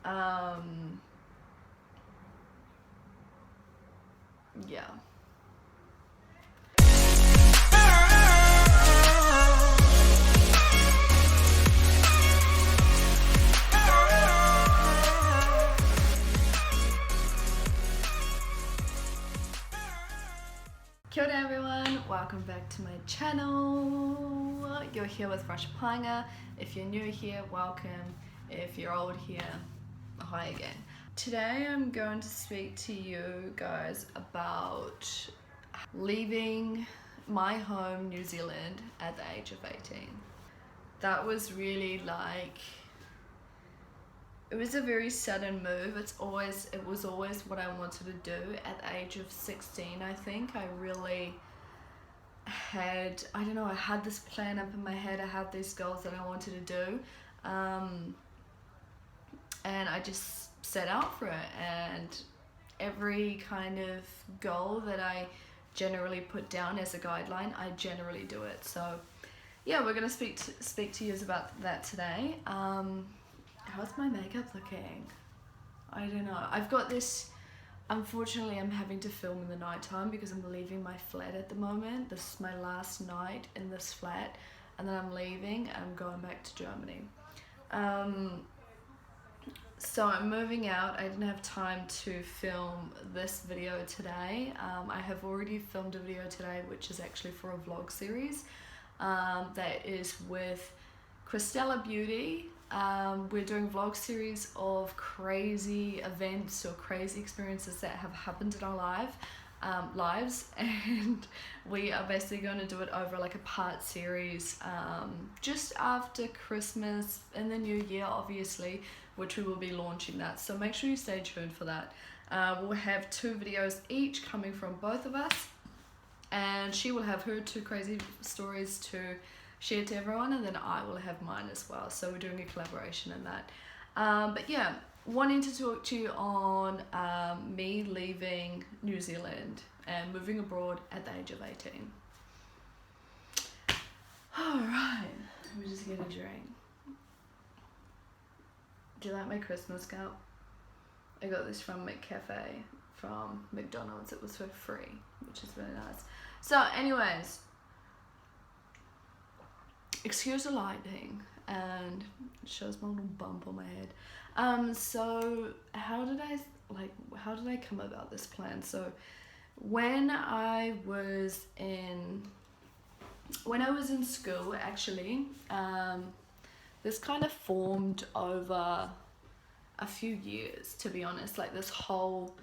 Yeah. Kia ora everyone, welcome back to my channel. You're here with Rusha. If you're new here, welcome. If you're old here, hi again. Today I'm going to speak to you guys about leaving my home, New Zealand, at the age of 18. That was really it was a very sudden move. It was always what I wanted to do at the age of 16. I think I really had, I had this plan up in my head. I had these goals that I wanted to do, and I just set out for it. And every kind of goal that I generally put down as a guideline, I generally do it. So yeah, we're gonna speak to you about that today. How's my makeup looking? I don't know. I've got this, unfortunately I'm having to film in the night time because I'm leaving my flat at the moment. This is my last night in this flat, and then I'm leaving and I'm going back to Germany. So I'm moving out. I didn't have time to film this video today. I have already filmed a video today, which is actually for a vlog series that is with Christella Beauty. We're doing vlog series of crazy events or crazy experiences that have happened in our lives, and we are basically going to do it over like a part series just after Christmas and the new year, obviously, which we will be launching that. So make sure you stay tuned for that. We'll have 2 videos each coming from both of us, and she will have her 2 crazy stories to share to everyone, and then I will have mine as well. So we're doing a collaboration in that. But yeah, wanting to talk to you on me leaving New Zealand and moving abroad at the age of 18. Alright, let me just get a drink. Do you like my Christmas cup? I got this from McCafe, from McDonald's. It was for free, which is really nice. So anyways, excuse the lighting, and it shows my little bump on my head. So how did I come about this plan? So when I was in school, actually, this kind of formed over a few years, to be honest. Like this whole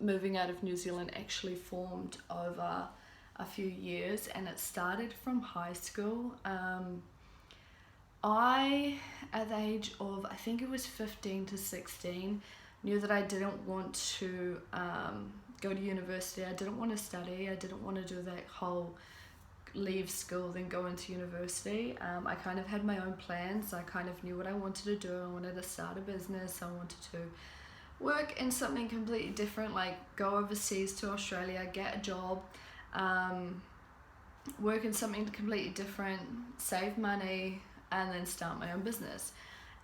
moving out of New Zealand actually formed over a few years, and it started from high school. I, at the age of, I think it was 15 to 16, knew that I didn't want to go to university. I didn't want to study. I didn't want to do that whole leave school then go into university. I kind of had my own plans. I kind of knew what I wanted to do. I wanted to start a business. I wanted to work in something completely different, like go overseas to Australia, get a job, work in something completely different, save money, and then start my own business.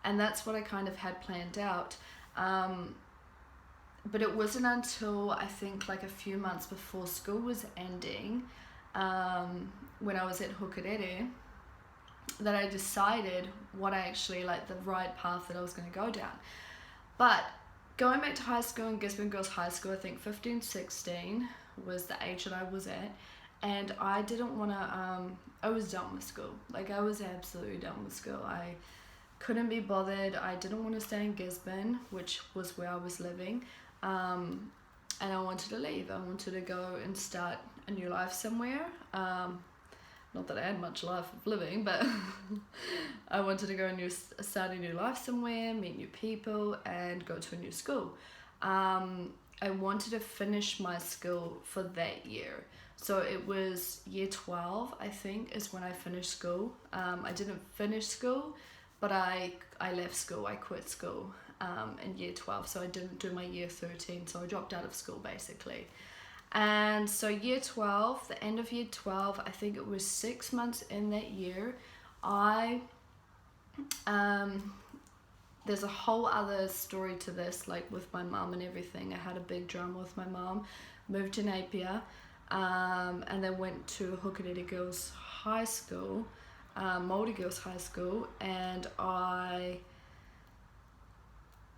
And that's what I kind of had planned out. But it wasn't until I think like a few months before school was ending, when I was at Hukarere, that I decided what I actually like the right path that I was going to go down. But going back to high school in Gisborne Girls High School, I think 15, 16 was the age that I was at, and I didn't want to, I was done with school. Like I was absolutely done with school. I couldn't be bothered. I didn't want to stay in Gisborne, which was where I was living, and I wanted to leave. I wanted to go and start a new life somewhere. Not that I had much life of living, but I wanted to go and start a new life somewhere, meet new people, and go to a new school. I wanted to finish my school for that year. So it was year 12, I think, is when I finished school. I didn't finish school, but I left school. I quit school in year 12, so I didn't do my year 13, so I dropped out of school basically. And so year 12, the end of year 12, I think it was 6 months in that year, there's a whole other story to this, like with my mum and everything. I had a big drama with my mum, moved to Napier, and then went to Hokitere Girls High School, Māori Girls High School, and I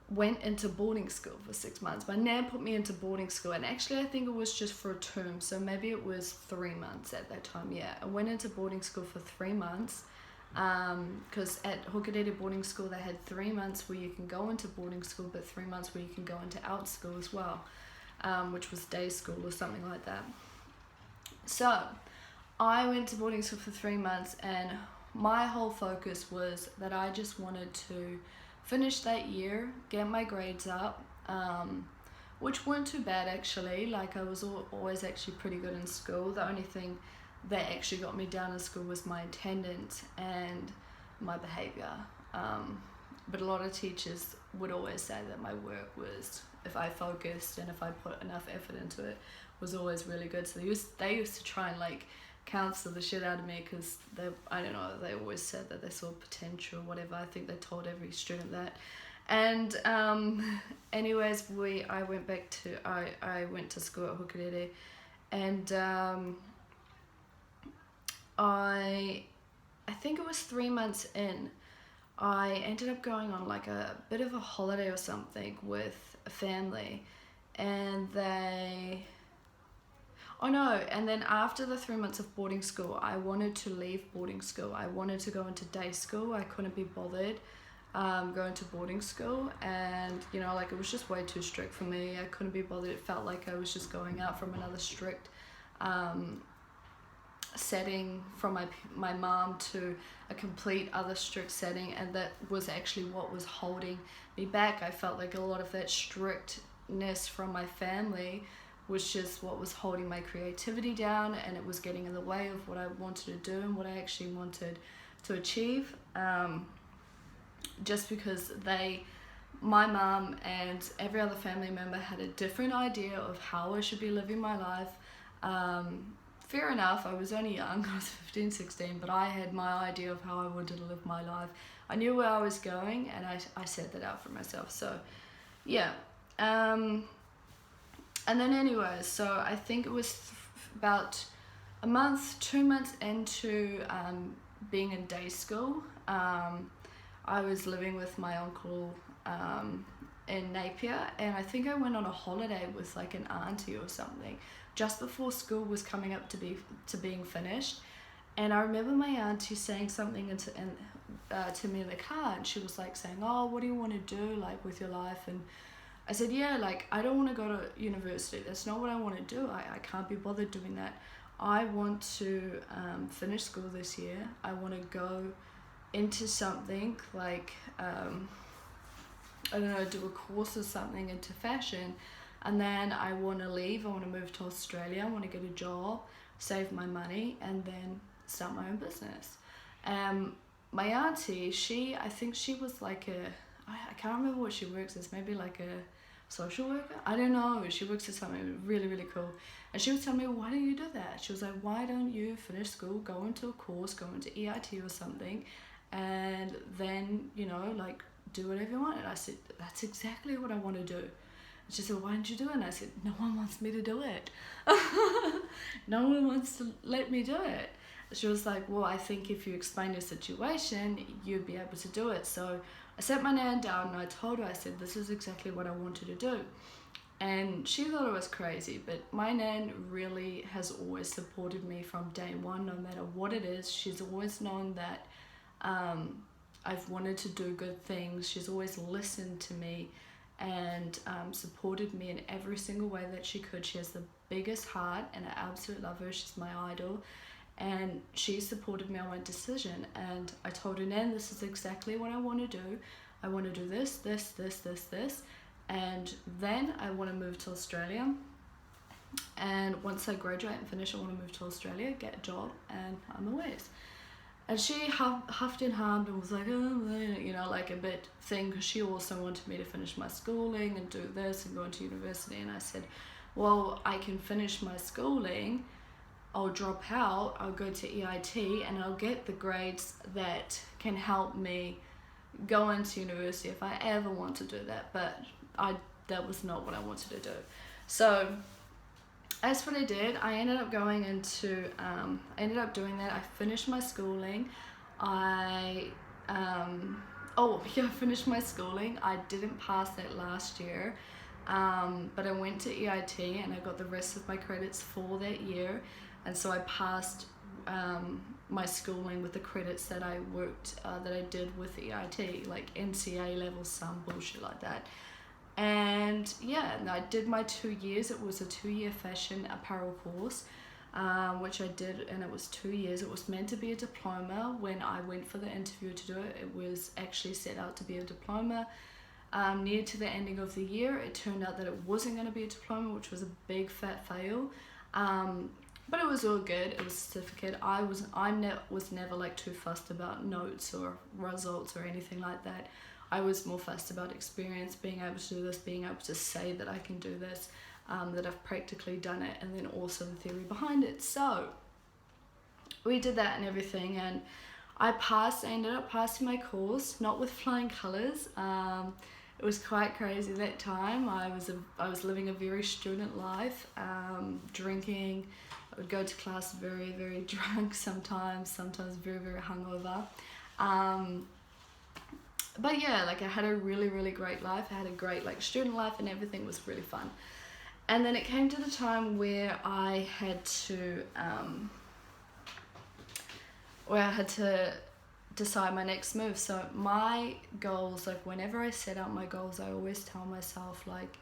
went into boarding school for 6 months. My nan put me into boarding school, and actually I think it was just for a term, so maybe it was 3 months at that time. Yeah, I went into boarding school for 3 months, because at Hokitere boarding school they had 3 months where you can go into boarding school, but 3 months where you can go into out school as well, which was day school or something like that. So I went to boarding school for 3 months, and my whole focus was that I just wanted to finish that year, get my grades up, which weren't too bad actually. Like, I was always actually pretty good in school. The only thing that actually got me down in school was my attendance and my behaviour. But a lot of teachers would always say that my work was, if I focused and if I put enough effort into it, was always really good. So they used to try and like counsel the shit out of me, because I don't know, they always said that they saw potential or whatever. I think they told every student that. And anyways, I went to school at Hokitere, and I think it was 3 months in, I ended up going on like a bit of a holiday or something with a family, and and then after the 3 months of boarding school, I wanted to leave boarding school. I wanted to go into day school. I couldn't be bothered going to boarding school, and like, it was just way too strict for me. I couldn't be bothered. It felt like I was just going out from another strict setting from my mom to a complete other strict setting, and that was actually what was holding me back. I felt like a lot of that strictness from my family was just what was holding my creativity down, and it was getting in the way of what I wanted to do and what I actually wanted to achieve, just because my mum and every other family member had a different idea of how I should be living my life. Fair enough, I was only young, I was 15, 16, but I had my idea of how I wanted to live my life. I knew where I was going, and I set that out for myself. So yeah, and then anyways, so I think it was about a month, 2 months into being in day school, I was living with my uncle in Napier, and I think I went on a holiday with like an auntie or something just before school was coming up to being finished. And I remember my auntie saying something to me in the car, and she was like saying, "Oh, what do you want to do like with your life?" And I said, "Yeah, like, I don't want to go to university. That's not what I want to do. I can't be bothered doing that. I want to finish school this year. I want to go into something like, I don't know, do a course or something into fashion. And then I want to leave. I want to move to Australia. I want to get a job, save my money, and then start my own business." My auntie, I think she was like I can't remember what she works as, maybe like a social worker? I don't know. She works as something really, really cool. And she was telling me, "Why don't you do that?" She was like, "Why don't you finish school, go into a course, go into EIT or something, and then, like, do whatever you want?" And I said, "That's exactly what I want to do." And she said, "Why don't you do it?" And I said, "No one wants me to do it." No one wants to let me do it. She was like, "Well, I think if you explain your situation, you'd be able to do it." So I sat my nan down and I told her, I said, "This is exactly what I wanted to do." And she thought it was crazy, but my nan really has always supported me from day one, no matter what it is. She's always known that I've wanted to do good things. She's always listened to me and supported me in every single way that she could. She has the biggest heart, and I absolutely love her. She's my idol. And she supported me on my decision, and I told her, "Nan, this is exactly what I want to do. I want to do this, this, this, this, this, and then I want to move to Australia. And once I graduate and finish, I want to move to Australia, get a job, and I'm away." And she huffed and hummed and was like, "Oh," like a bit thing, because she also wanted me to finish my schooling and do this and go into university. And I said, "Well, I can finish my schooling, I'll drop out, I'll go to EIT, and I'll get the grades that can help me go into university if I ever want to do that, but that was not what I wanted to do. So that's what I did. I ended up going into, I ended up doing that. I finished my schooling. I finished my schooling. I didn't pass that last year, but I went to EIT and I got the rest of my credits for that year, and so I passed my schooling with the credits that I did with EIT, like NCA level, some bullshit like that. And yeah, and I did my 2 years. It was a 2-year fashion apparel course, which I did, and it was 2 years. It was meant to be a diploma. When I went for the interview to do it, it was actually set out to be a diploma. Near to the ending of the year, it turned out that it wasn't going to be a diploma, which was a big fat fail. But it was all good. It was a certificate. I was never like too fussed about notes or results or anything like that. I was more fussed about experience, being able to do this, being able to say that I can do this, that I've practically done it, and then also the theory behind it. So we did that and everything, and I ended up passing my course, not with flying colours. It was quite crazy that time. I was living a very student life, drinking. I would go to class very, very drunk sometimes very, very hungover. But yeah, like I had a really, really great life. I had a great like student life, and everything was really fun. And then it came to the time where I had to decide my next move. So my goals, like whenever I set out my goals, I always tell myself like,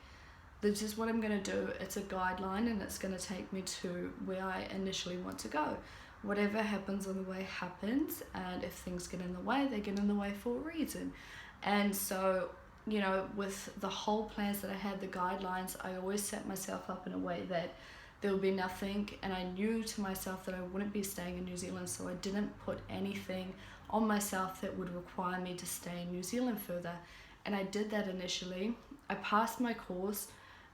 this is what I'm going to do. It's a guideline, and it's going to take me to where I initially want to go. Whatever happens on the way happens, and if things get in the way, they get in the way for a reason. And so, you know, with the whole plans that I had, the guidelines, I always set myself up in a way that there would be nothing, and I knew to myself that I wouldn't be staying in New Zealand, so I didn't put anything on myself that would require me to stay in New Zealand further. And I did that initially. I passed my course,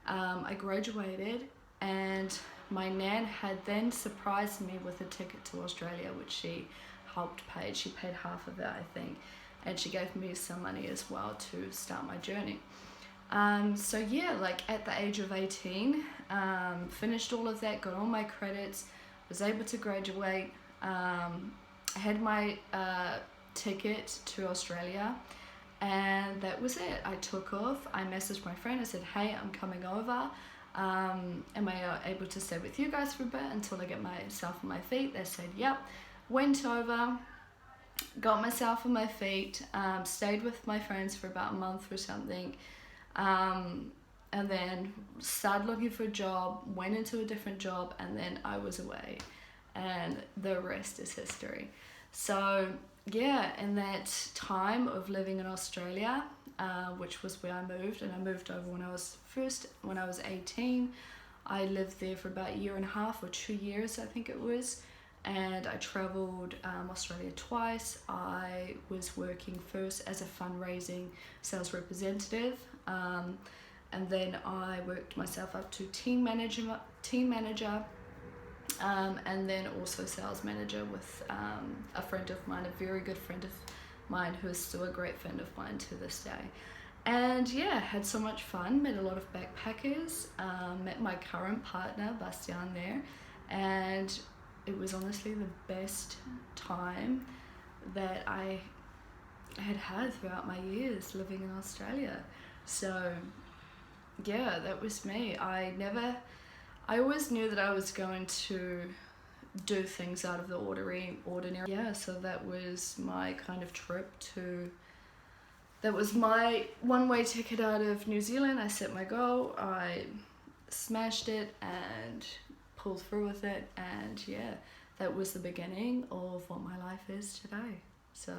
I graduated, and my nan had then surprised me with a ticket to Australia, which she helped pay. She paid half of it, I think, and she gave me some money as well to start my journey. So yeah, like at the age of 18, finished all of that, got all my credits, was able to graduate, had my ticket to Australia, and that was it. I took off. I messaged my friend. I said, hey, I'm coming over. Am I able to stay with you guys for a bit until I get myself on my feet? They said, yep. Went over, got myself on my feet, stayed with my friends for about a month or something, and then started looking for a job, went into a different job, and then I was away, and the rest is history. So yeah, in that time of living in Australia, which was where I moved, and I moved over when I was 18. I lived there for about 1.5 years or 2 years, I think it was, and I travelled Australia twice. I was working first as a fundraising sales representative, and then I worked myself up to team manager, and then also sales manager with a friend of mine, a very good friend of mine, who is still a great friend of mine to this day. And yeah, had so much fun, met a lot of backpackers, met my current partner, Bastian, there, and it was honestly the best time that I had throughout my years living in Australia. So yeah, that was me. I always knew that I was going to do things out of the ordinary. Yeah, so that was my kind of trip that was my one-way ticket out of New Zealand. I set my goal, I smashed it and pulled through with it, and yeah, that was the beginning of what my life is today. So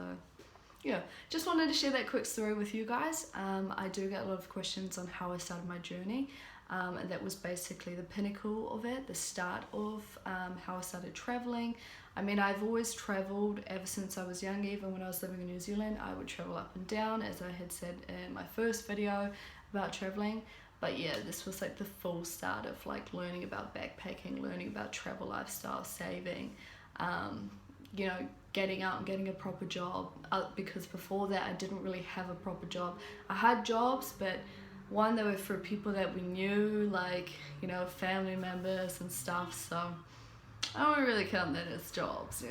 yeah, just wanted to share that quick story with you guys. I do get a lot of questions on how I started my journey. And that was basically the pinnacle of it, the start of how I started traveling. I mean, I've always traveled ever since I was young. Even when I was living in New Zealand, I would travel up and down, as I had said in my first video about traveling. But yeah, this was like the full start of like learning about backpacking, learning about travel lifestyle, saving, you know, getting out and getting a proper job, because before that I didn't really have a proper job. I had jobs, but one, they were for people that we knew, like, you know, family members and stuff, so I don't really count that as jobs.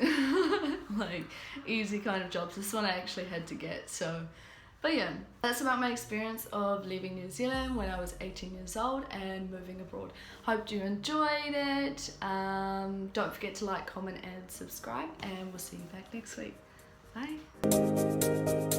Like easy kind of jobs. This one I actually had to get. So, but yeah, that's about my experience of leaving New Zealand when I was 18 years old and moving abroad. Hope you enjoyed it. Don't forget to like, comment and subscribe, and we'll see you back next week. Bye.